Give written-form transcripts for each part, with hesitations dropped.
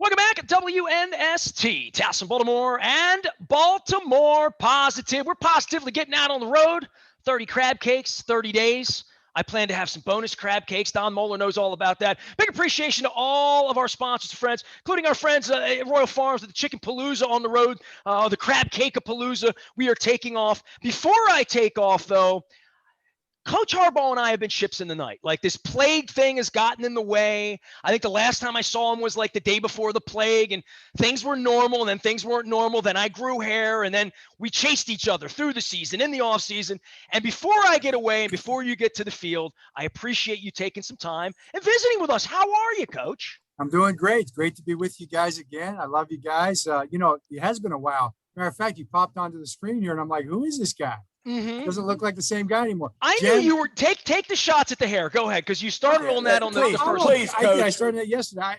Welcome back at WNST, Towson, Baltimore, and Baltimore Positive. We're positively getting out on the road. 30 crab cakes, 30 days. I plan to have some bonus crab cakes. Don Mohler knows all about that. Big appreciation to all of our sponsors and friends, including our friends at Royal Farms with the Chicken Palooza on the road, the Crab Cake Palooza. We are taking off. Before I take off, though, Coach Harbaugh and I have been ships in the night. Like, this plague thing has gotten in the way. I think the last time I saw him was like the day before the plague, and things were normal, and then things weren't normal. Then I grew hair, and then we chased each other through the season, in the off season. And before I get away and before you get to the field, I appreciate you taking some time and visiting with us. How are you, Coach? I'm doing great. It's great to be with you guys again. I love you guys. It has been a while. Matter of fact, you popped onto the screen here, and I'm like, who is this guy? Mm-hmm. Doesn't look like the same guy anymore. I knew you were take the shots at the hair. Go ahead, because you started on that on the first. I started it yesterday.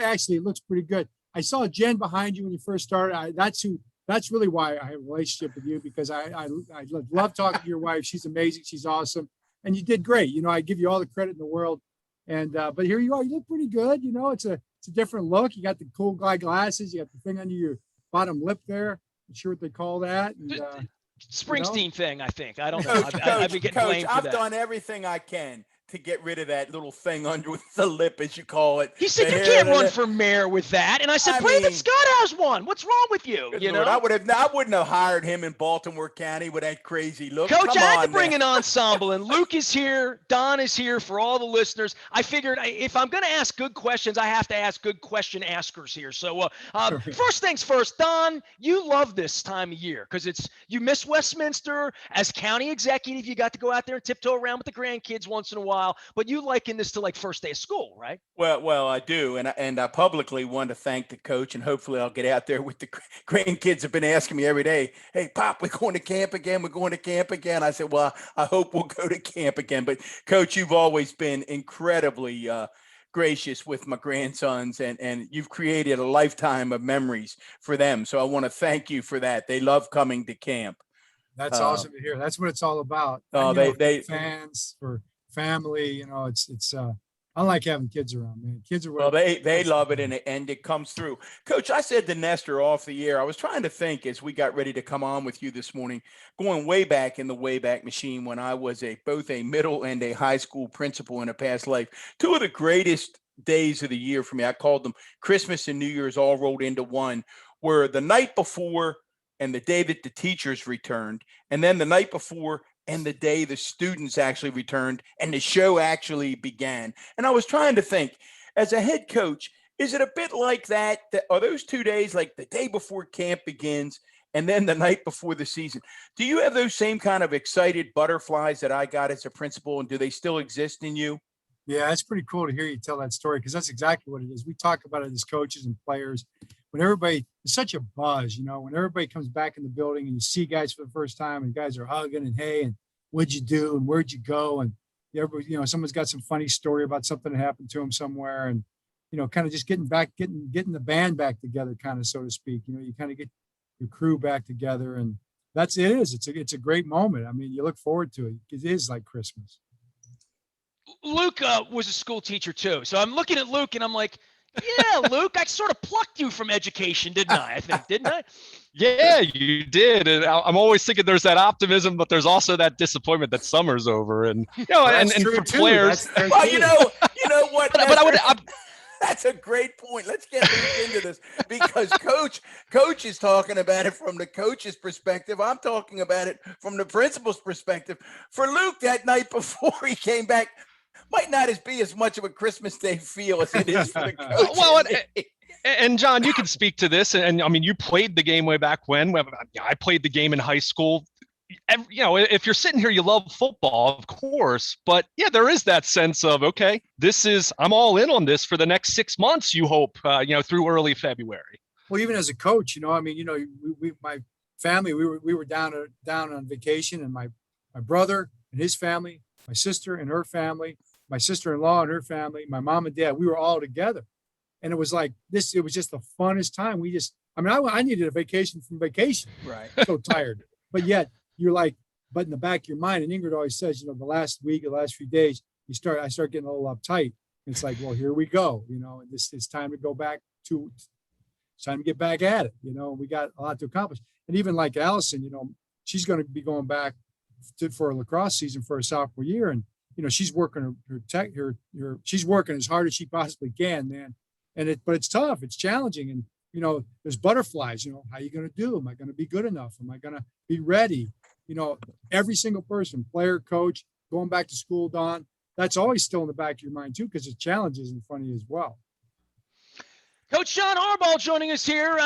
Actually, it looks pretty good. I saw Jen behind you when you first started. That's really why I have a relationship with you, because I love talking to your wife. She's amazing. She's awesome, and you did great. I give you all the credit in the world. And but here you are. You look pretty good. It's a different look. You got the cool guy glasses. You got the thing under your bottom lip there. I'm sure what they call that. And, Springsteen thing, I think. I don't know. I've been getting blamed for that. I've done everything I can to get rid of that little thing under the lip, as you call it. He said, you can't run for mayor with that. And I said, Brandon Scott has one. What's wrong with you? Lord, I wouldn't have hired him in Baltimore County with that crazy look. Coach, I had to bring an ensemble, and Luke is here. Don is here for all the listeners. I figured if I'm going to ask good questions, I have to ask good question askers here. So first things first, Don, you love this time of year because you miss Westminster. As county executive, you got to go out there and tiptoe around with the grandkids once in a while. But you liken this to like first day of school, right? Well, I do, and I publicly want to thank the coach, and hopefully I'll get out there with the grandkids. Have been asking me every day, "Hey, Pop, we're going to camp again. We're going to camp again." I said, "Well, I hope we'll go to camp again." But Coach, you've always been incredibly gracious with my grandsons, and you've created a lifetime of memories for them. So I want to thank you for that. They love coming to camp. That's awesome to hear. That's what it's all about. They fans for family, it's I like having kids around, man. Kids are they love it, and it comes through. Coach, I said to Nestor off the air, I was trying to think as we got ready to come on with you this morning, going way back in the Wayback Machine when I was both a middle and a high school principal in a past life. Two of the greatest days of the year for me, I called them Christmas and New Year's all rolled into one, were the night before and the day that the teachers returned, and then the night before and the day the students actually returned and the show actually began. And I was trying to think, as a head coach, is it a bit like that? Are those 2 days like the day before camp begins and then the night before the season? Do you have those same kind of excited butterflies that I got as a principal, and do they still exist in you? Yeah, it's pretty cool to hear you tell that story, because that's exactly what it is. We talk about it as coaches and players. When everybody, it's such a buzz, when everybody comes back in the building and you see guys for the first time and guys are hugging and, hey, and what'd you do and where'd you go? And everybody, someone's got some funny story about something that happened to them somewhere, and, kind of just getting the band back together, kind of, so to speak. You kind of get your crew back together, and it's a great moment. I mean, you look forward to it. It is like Christmas. Luke was a school teacher too. So I'm looking at Luke and I'm like, yeah, Luke, I sort of plucked you from education, didn't I? Didn't I? Yeah, you did. And I'm always thinking there's that optimism, but there's also that disappointment that summer's over. And, and for players. Well, you know what? That's a great point. Let's get into this, because coach is talking about it from the coach's perspective. I'm talking about it from the principal's perspective. For Luke, that night before he came back might not be as much of a Christmas Day feel as it is for the coach. Well, and John, you can speak to this. And I mean, you played the game way back when. I played the game in high school. If you're sitting here, you love football, of course, but yeah, there is that sense of, okay, I'm all in on this for the next 6 months, you hope, through early February. Well, even as a coach, my family, we were down on vacation, and my brother and his family, my sister and her family, my sister-in-law and her family, my mom and dad, we were all together. And it was like this, it was just the funnest time. I needed a vacation from vacation. Right. So tired. But yet you're like, but in the back of your mind, and Ingrid always says, the last week, the last few days, I start getting a little uptight. It's like, well, here we go, and it's time to go back to, it's time to get back at it. We got a lot to accomplish. And even like Allison, she's going to be going back for a lacrosse season for her sophomore year. And, she's working she's working as hard as she possibly can, man. But it's tough. It's challenging. And, there's butterflies, how are you going to do? Am I going to be good enough? Am I going to be ready? Every single person, player, coach, going back to school, Don, that's always still in the back of your mind too, because the challenge is in front of you as well. Coach John Harbaugh joining us here.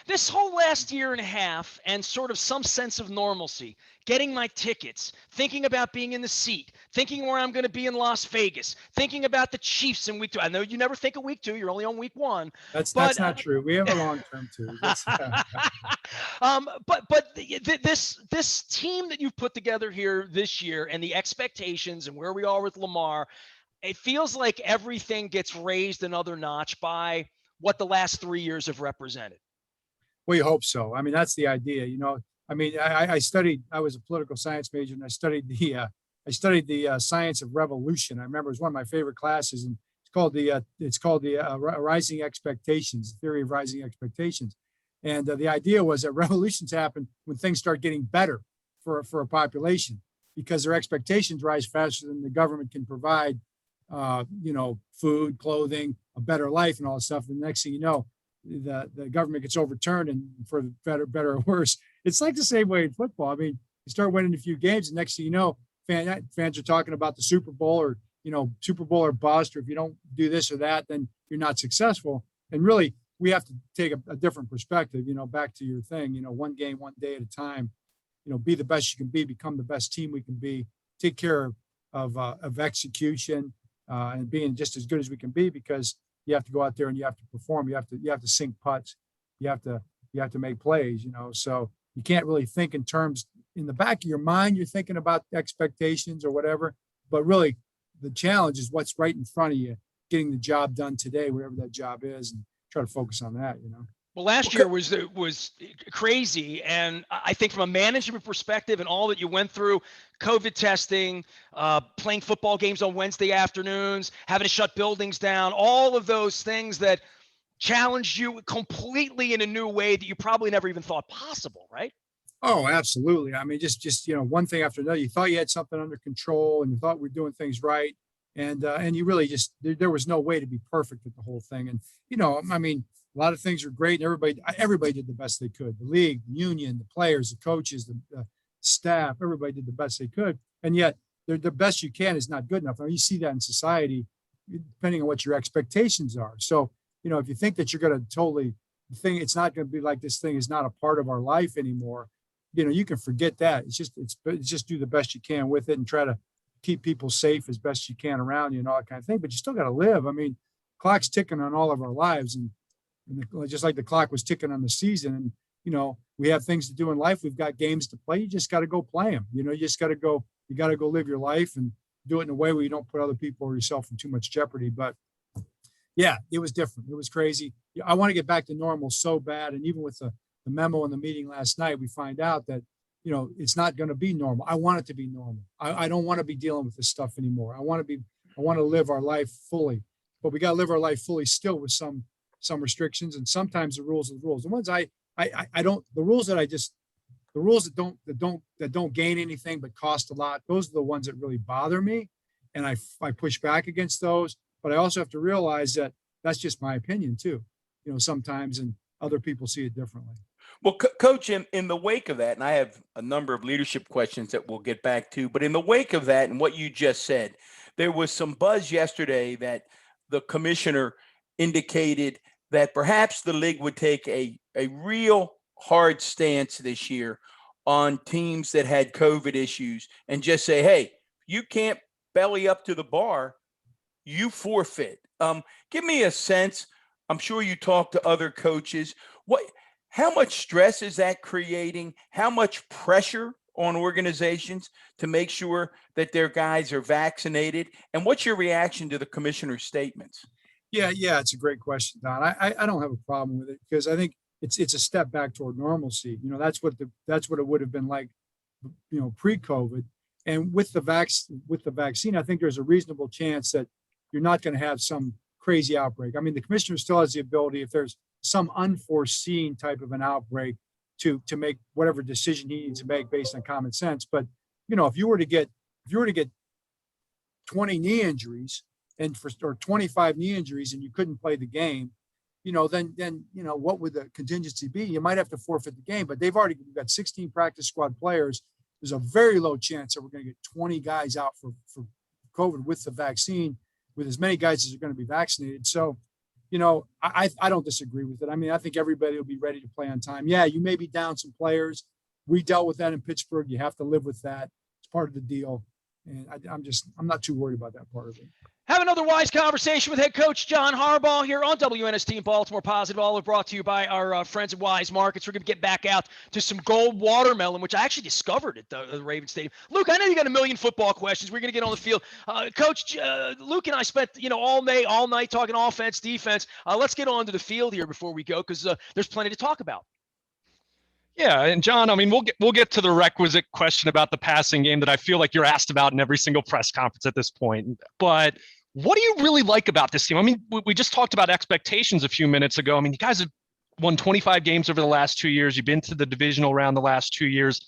This whole last year and a half and sort of some sense of normalcy, getting my tickets, thinking about being in the seat, thinking where I'm going to be in Las Vegas, thinking about the Chiefs in week 2. I know you never think of week 2. You're only on week 1. That's not true. We have a long term too. This team that you've put together here this year and the expectations and where we are with Lamar, it feels like everything gets raised another notch by what the last 3 years have represented. Well, you hope so. I mean, that's the idea. I was a political science major, and I studied the science of revolution. I remember it was one of my favorite classes, and it's called the rising expectations, theory of rising expectations. And the idea was that revolutions happen when things start getting better for a population, because their expectations rise faster than the government can provide, food, clothing, a better life, and all that stuff. And the next thing you know, the government gets overturned, and for the better or worse. It's like the same way in football. I mean, you start winning a few games, and next thing you know, fans are talking about the Super Bowl, or Super Bowl or bust, or if you don't do this or that, then you're not successful. And really, we have to take a different perspective. Back to your thing. One game, one day at a time. Be the best you can be, become the best team we can be, take care of execution, and being just as good as we can be, because you have to go out there and you have to perform. You have to sink putts. You have to make plays. So you can't really think in terms in the back of your mind. You're thinking about expectations or whatever, but really the challenge is what's right in front of you, getting the job done today, whatever that job is, and try to focus on that. Well, last year was crazy, and I think from a management perspective and all that you went through, COVID testing, playing football games on Wednesday afternoons, having to shut buildings down, all of those things that challenged you completely in a new way that you probably never even thought possible, right? Oh, absolutely. I mean, just one thing after another. You thought you had something under control, and you thought we're doing things right, and you really there was no way to be perfect with the whole thing. And I mean, a lot of things are great, and everybody did the best they could. The league, the union, the players, the coaches, the staff, everybody did the best they could. And yet the best you can is not good enough. I mean, you see that in society, depending on what your expectations are. So, if you think that you're going to it's not going to be like, this thing is not a part of our life anymore, you can forget that. It's just do the best you can with it and try to keep people safe as best you can around you and all that kind of thing. But you still got to live. I mean, clock's ticking on all of our lives, and just like the clock was ticking on the season. And, we have things to do in life. We've got games to play. You just got to go play them. You just got to go live your life and do it in a way where you don't put other people or yourself in too much jeopardy. But yeah, it was different. It was crazy. I want to get back to normal so bad. And even with the memo in the meeting last night, we find out that, it's not going to be normal. I want it to be normal. I don't want to be dealing with this stuff anymore. I want to live our life fully, but we got to live our life fully still with some restrictions, and sometimes the rules are the rules. The ones the rules that don't gain anything but cost a lot, those are the ones that really bother me. And I push back against those, but I also have to realize that that's just my opinion too, sometimes, and other people see it differently. Well, Coach, in the wake of that, and I have a number of leadership questions that we'll get back to, but in the wake of that and what you just said, there was some buzz yesterday that the commissioner indicated that perhaps the league would take a real hard stance this year on teams that had COVID issues and just say, hey, you can't belly up to the bar, you forfeit. Give me a sense. I'm sure you talk to other coaches. How much stress is that creating? How much pressure on organizations to make sure that their guys are vaccinated? And what's your reaction to the commissioner's statements? Yeah, it's a great question, Don. I don't have a problem with it, because I think it's a step back toward normalcy. That's what it would have been like, pre-COVID. And with the vaccine, I think there's a reasonable chance that you're not going to have some crazy outbreak. I mean, the commissioner still has the ability, if there's some unforeseen type of an outbreak, to make whatever decision he needs to make based on common sense. But, if you were to get 20 knee injuries or 25 knee injuries and you couldn't play the game, then what would the contingency be? You might have to forfeit the game, but we've got 16 practice squad players. There's a very low chance that we're going to get 20 guys out for COVID with the vaccine, with as many guys as are going to be vaccinated. So, I don't disagree with it. I mean, I think everybody will be ready to play on time. Yeah, you may be down some players. We dealt with that in Pittsburgh. You have to live with that. It's part of the deal. And I'm not too worried about that part of it. Have another wise conversation with head coach John Harbaugh here on WNST and Baltimore Positive. All are brought to you by our friends at Wise Markets. We're going to get back out to some gold watermelon, which I actually discovered at the Ravens Stadium. Luke, I know you got a million football questions. We're going to get on the field. Coach, Luke and I spent all night talking offense, defense. Let's get on to the field here before we go, because there's plenty to talk about. Yeah, and John, I mean, we'll get to the requisite question about the passing game that I feel like you're asked about in every single press conference at this point. But what do you really like about this team? I mean, we just talked about expectations a few minutes ago. I mean, you guys have won 25 games over the last 2 years. You've been to the divisional round the last 2 years,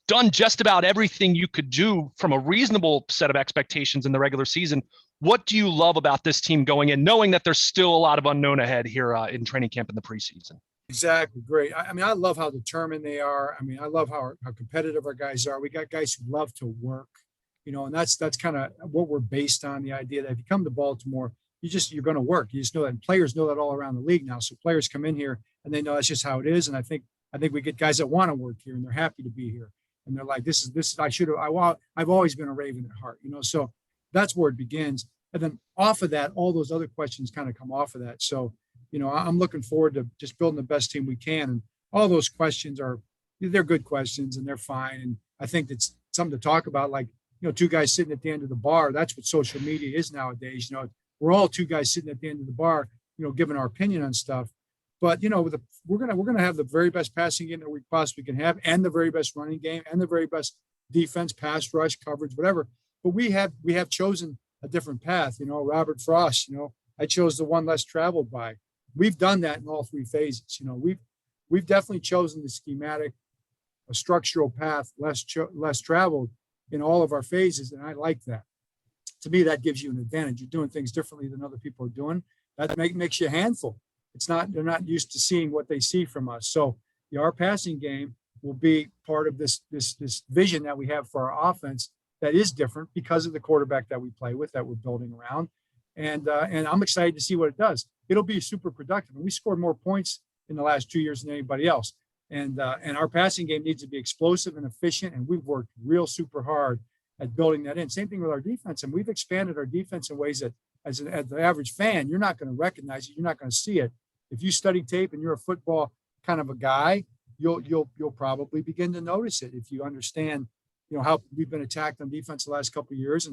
done just about everything you could do from a reasonable set of expectations in the regular season. What do you love about this team going in, knowing that there's still a lot of unknown ahead here in training camp in the preseason? Exactly. Great. I mean, I love how determined they are. I mean, I love how competitive our guys are. We got guys who love to work, and that's kind of what we're based on, the idea that if you come to Baltimore, you're going to work. You just know that, and players know that all around the league now. So players come in here and they know that's just how it is. And I think we get guys that want to work here and they're happy to be here. And they're like, I've always been a Raven at heart, so that's where it begins. And then off of that, all those other questions kind of come off of that. So, I'm looking forward to just building the best team we can. And all those questions they're good questions and they're fine. And I think it's something to talk about, like, two guys sitting at the end of the bar. That's what social media is nowadays. We're all two guys sitting at the end of the bar, giving our opinion on stuff. But, we're going to have the very best passing game that we possibly can have, and the very best running game, and the very best defense, pass rush, coverage, whatever. But we have chosen a different path. Robert Frost, I chose the one less traveled by. We've done that in all three phases. We've definitely chosen the schematic, a structural path, less traveled in all of our phases, and I like that. To me, that gives you an advantage. You're doing things differently than other people are doing. That makes you a handful. They're not used to seeing what they see from us. So our passing game will be part of this vision that we have for our offense that is different because of the quarterback that we play with, that we're building around. And I'm excited to see what it does. It'll be super productive. And we scored more points in the last 2 years than anybody else. And our passing game needs to be explosive and efficient. And we've worked real super hard at building that in. Same thing with our defense. And we've expanded our defense in ways that as the average fan, you're not going to recognize it. You're not going to see it. If you study tape and you're a football kind of a guy, you'll probably begin to notice it if you understand, how we've been attacked on defense the last couple of years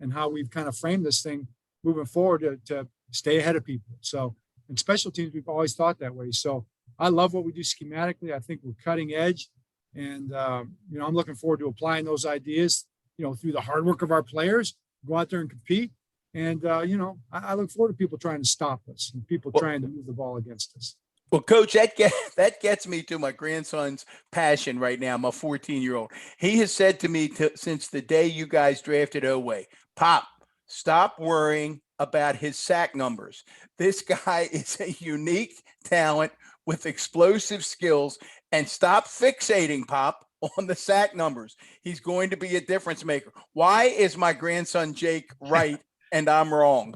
and how we've kind of framed this thing moving forward to stay ahead of people. So in special teams, we've always thought that way. So I love what we do schematically. I think we're cutting edge. And, I'm looking forward to applying those ideas, through the hard work of our players, go out there and compete. And, I look forward to people trying to stop us and people trying to move the ball against us. Well, Coach, that gets me to my grandson's passion right now, my 14-year-old. He has said to me since the day you guys drafted Oweh, Pop, stop worrying about his sack numbers. This guy is a unique talent with explosive skills, and stop fixating, Pop, on the sack numbers. He's going to be a difference maker. Why is my grandson Jake right and I'm wrong?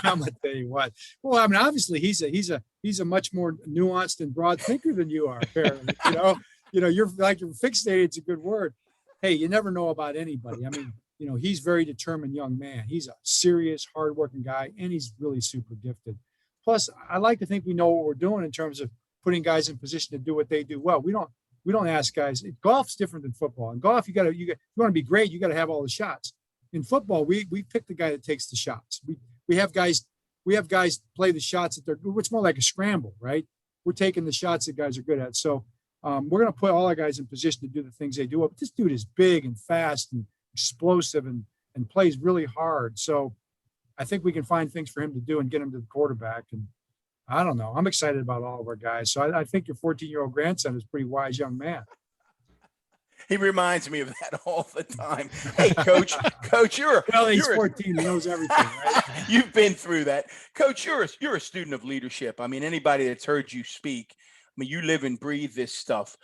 I'm gonna tell you what. Well, I mean, obviously he's a much more nuanced and broad thinker than you are. Apparently, you're fixated. It's a good word. Hey, you never know about anybody. I mean, he's a very determined young man. He's a serious, hardworking guy, and he's really super gifted. Plus, I like to think we know what we're doing in terms of putting guys in position to do what they do well. We don't ask guys. Golf's different than football. In golf, you want to be great. You got to have all the shots. In football, we pick the guy that takes the shots. We have guys play the shots it's more like a scramble, right? We're taking the shots that guys are good at. So we're going to put all our guys in position to do the things they do. But this dude is big and fast and explosive and plays really hard. So, I think we can find things for him to do and get him to the quarterback. And I don't know. I'm excited about all of our guys. So I think your 14-year-old grandson is a pretty wise young man. He reminds me of that all the time. Hey, Coach, He's 14. He knows everything, right? You've been through that. Coach, you're a student of leadership. I mean, anybody that's heard you speak, I mean, you live and breathe this stuff.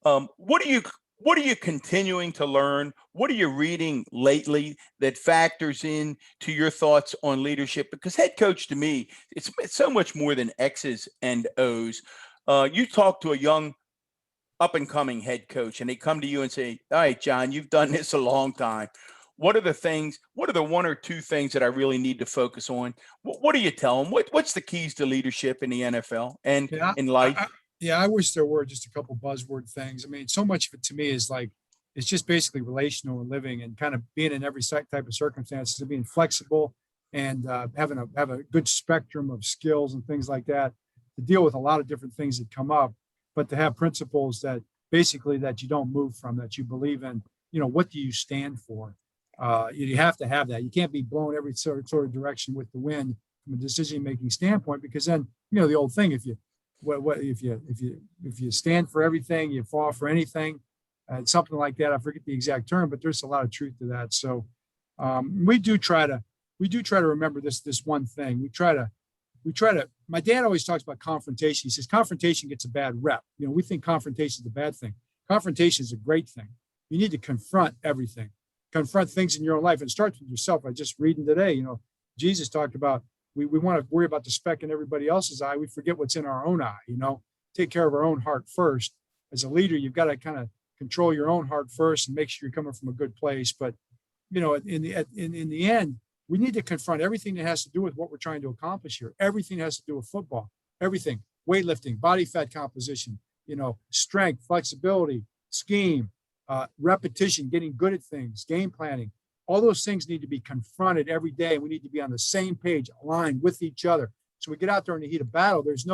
What are you continuing to learn? What are you reading lately that factors in to your thoughts on leadership? Because head coach, to me, it's so much more than X's and O's. You talk to a young up and coming head coach and they come to you and say, all right, John, you've done this a long time. What are the one or two things that I really need to focus on? What do you tell them? What's the keys to leadership in the NFL and in life? I wish there were just a couple buzzword things. I mean, so much of it to me is like, it's just basically relational and living and kind of being in every type of circumstances and being flexible and have a good spectrum of skills and things like that to deal with a lot of different things that come up, but to have principles that basically that you don't move from, that you believe in. What do you stand for? You have to have that. You can't be blown every sort of direction with the wind from a decision-making standpoint, because then, the old thing, if you stand for everything, you fall for anything, something like that. I forget the exact term, but there's a lot of truth to that. So we do try to remember this one thing. We try to, my dad always talks about confrontation. He says, confrontation gets a bad rep. We think confrontation is a bad thing. Confrontation is a great thing. You need to confront everything, confront things in your own life. And it starts with yourself. I just reading today, Jesus talked about, we want to worry about the speck in everybody else's eye. We forget what's in our own eye, take care of our own heart first. As a leader, you've got to kind of control your own heart first and make sure you're coming from a good place. But, in the end, we need to confront everything that has to do with what we're trying to accomplish here. Everything that has to do with football, everything, weightlifting, body fat composition, strength, flexibility, scheme, repetition, getting good at things, game planning. All those things need to be confronted every day. We need to be on the same page, aligned with each other. So we get out there in the heat of battle. There's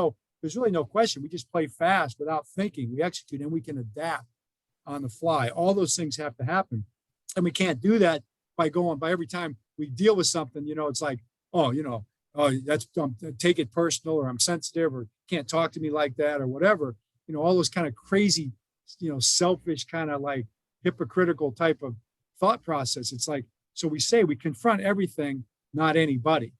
really no question. We just play fast without thinking. We execute and we can adapt on the fly. All those things have to happen. And we can't do that by every time we deal with something, it's like, that's take it personal, or I'm sensitive, or can't talk to me like that, or whatever, all those kind of crazy, selfish, kind of like hypocritical type of thought process. It's like, so we confront everything, not anybody.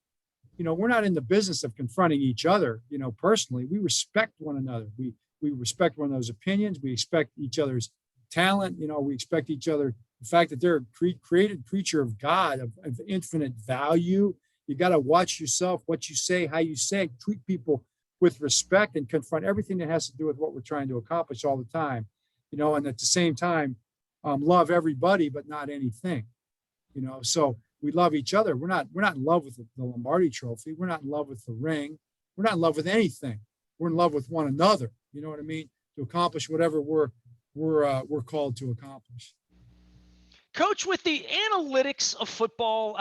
We're not in the business of confronting each other, personally. We respect one another. We respect one another's opinions. We expect each other's talent. We expect each other, the fact that they're a created creature of God, of infinite value. You got to watch yourself, what you say, how you say it, treat people with respect, and confront everything that has to do with what we're trying to accomplish all the time, and at the same time, love everybody, but not anything, so we love each other. We're not in love with the Lombardi trophy. We're not in love with the ring. We're not in love with anything. We're in love with one another. You know what I mean? To accomplish whatever we're called to accomplish. Coach, with the analytics of football,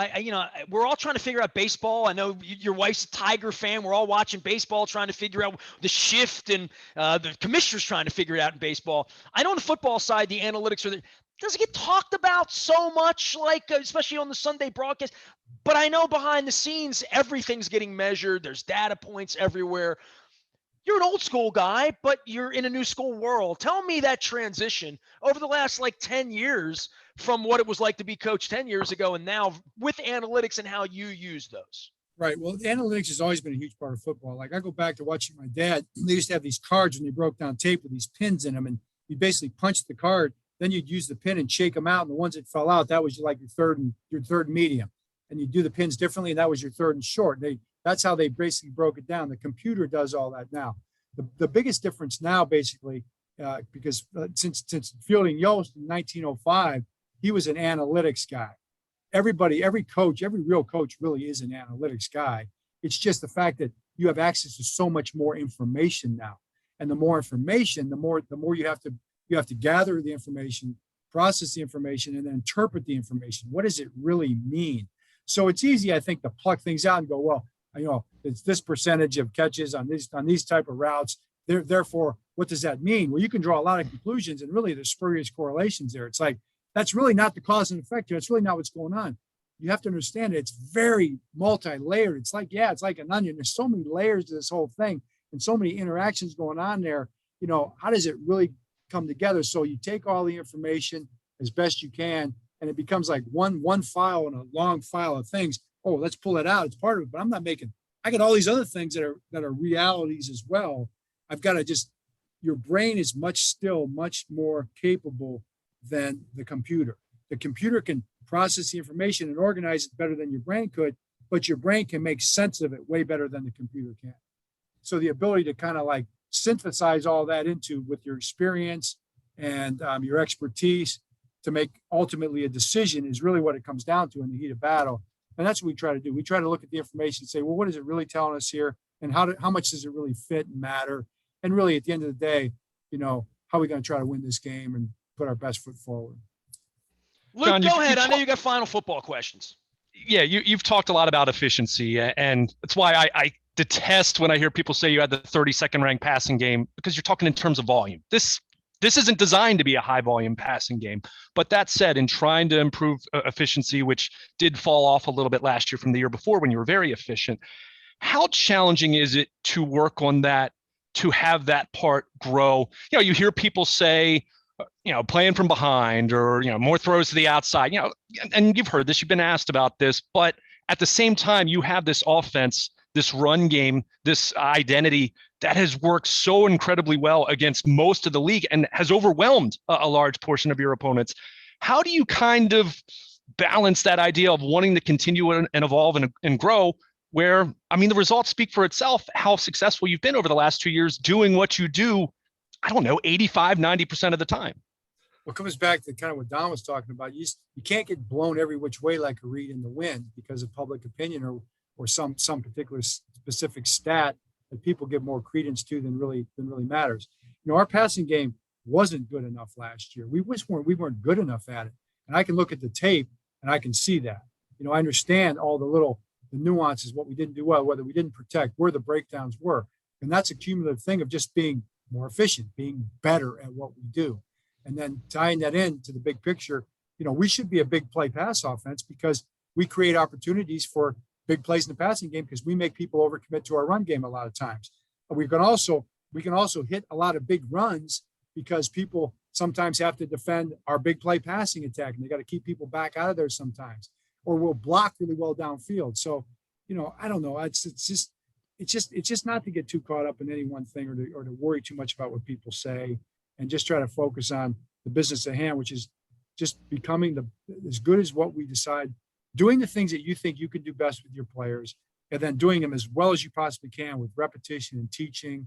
we're all trying to figure out baseball. I know your wife's a Tiger fan. We're all watching baseball, trying to figure out the shift, and the commissioner's trying to figure it out in baseball. I know on the football side, the analytics doesn't get talked about so much, like especially on the Sunday broadcast. But I know behind the scenes, everything's getting measured. There's data points everywhere. You're an old school guy, but you're in a new school world. Tell me that transition over the last 10 years from what it was like to be coach 10 years ago and now with analytics and how you use those. Right. Well, analytics has always been a huge part of football. Like, I go back to watching my dad. They used to have these cards when they broke down tape with these pins in them, and you basically punch the card. Then you'd use the pin and shake them out. And the ones that fell out, that was like your third medium. And you do the pins differently, and that was your third and short. That's how they basically broke it down. The computer does all that now. The biggest difference now, basically, because since Fielding Yost in 1905, he was an analytics guy. Every coach, every real coach really is an analytics guy. It's just the fact that you have access to so much more information now. And the more information, the more you have to gather the information, process the information, and then interpret the information. What does it really mean? So it's easy, I think, to pluck things out and go, well, it's this percentage of catches on these type of routes. Therefore, what does that mean? Well, you can draw a lot of conclusions, and really there's spurious correlations there. It's like, that's really not the cause and effect here. It's really not what's going on. you have to understand it's very multi-layered. It's like an onion. There's so many layers to this whole thing and so many interactions going on there. How does it really come together? So you take all the information as best you can, and it becomes like one file and a long file of things. Oh, let's pull it out. It's part of it, but I got all these other things that are realities as well. I've got to your brain is much more capable than the computer. The computer can process the information and organize it better than your brain could, but your brain can make sense of it way better than the computer can. So the ability to kind of like synthesize all that with your experience and your expertise to make ultimately a decision is really what it comes down to in the heat of battle. And that's what we try to do. We try to look at the information and say, well, what is it really telling us here? And how much does it really fit and matter? And really, at the end of the day, how are we going to try to win this game and put our best foot forward? Luke, John, go ahead. I know you got final football questions. Yeah, you've talked a lot about efficiency, and that's why I detest when I hear people say you had the 32nd ranked passing game, because you're talking in terms of volume. This isn't designed to be a high volume passing game. But that said, in trying to improve efficiency, which did fall off a little bit last year from the year before when you were very efficient, how challenging is it to work on that, to have that part grow? You hear people say, playing from behind or, more throws to the outside, and you've heard this, you've been asked about this, but at the same time, you have this offense, this run game, this identity that has worked so incredibly well against most of the league and has overwhelmed a large portion of your opponents. How do you kind of balance that idea of wanting to continue and evolve and grow, where, the results speak for itself, how successful you've been over the last 2 years doing what you do, 85, 90% of the time? Well, it comes back to kind of what Don was talking about. You can't get blown every which way like a reed in the wind because of public opinion or some particular specific stat that people give more credence to than really matters. Our passing game wasn't good enough last year. We weren't good enough at it. And I can look at the tape and I can see that. I understand all the nuances, what we didn't do well, whether we didn't protect, where the breakdowns were. And that's a cumulative thing of just being more efficient, being better at what we do. And then tying that into the big picture, we should be a big play pass offense because we create opportunities for big plays in the passing game because we make people overcommit to our run game a lot of times. But we can also hit a lot of big runs because people sometimes have to defend our big play passing attack, and they got to keep people back out of there sometimes, or we'll block really well downfield. So, I don't know. It's just not to get too caught up in any one thing or to worry too much about what people say, and just try to focus on the business at hand, which is just becoming as good as what we decide, doing the things that you think you can do best with your players, and then doing them as well as you possibly can with repetition and teaching,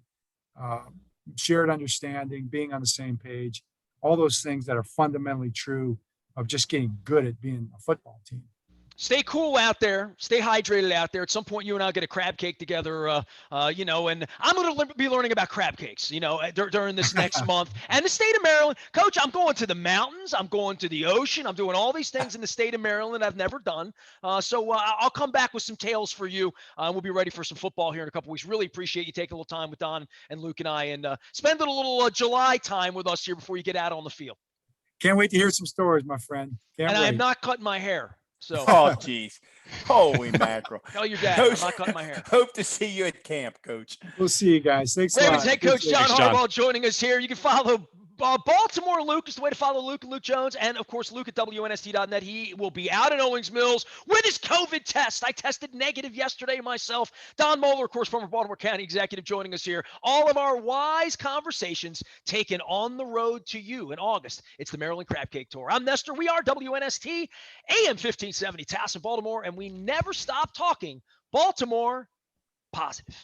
shared understanding, being on the same page, all those things that are fundamentally true of just getting good at being a football team. Stay cool out there. Stay hydrated out there. At some point, you and I'll get a crab cake together, and I'm going to be learning about crab cakes, during this next month. And the state of Maryland, Coach, I'm going to the mountains. I'm going to the ocean. I'm doing all these things in the state of Maryland I've never done. So I'll come back with some tales for you. We'll be ready for some football here in a couple weeks. Really appreciate you taking a little time with Don and Luke and I, and spending a little July time with us here before you get out on the field. Can't wait to hear some stories, my friend. Can't wait. I'm not cutting my hair. So. Oh, geez. Holy mackerel. Tell your dad, Coach, I'm not cutting my hair. Hope to see you at camp, Coach. We'll see you guys. Thanks a lot. Ravens head coach John Thanks, John. Harbaugh joining us here. You can follow Baltimore Luke is the way to follow Luke and Luke Jones. And, of course, Luke at WNST.net. He will be out in Owings Mills with his COVID test. I tested negative yesterday myself. Don Mohler, of course, former Baltimore County executive, joining us here. All of our wise conversations taken on the road to you in August. It's the Maryland Crab Cake Tour. I'm Nestor. We are WNST, AM 1570, Towson, Baltimore, and we never stop talking Baltimore Positive.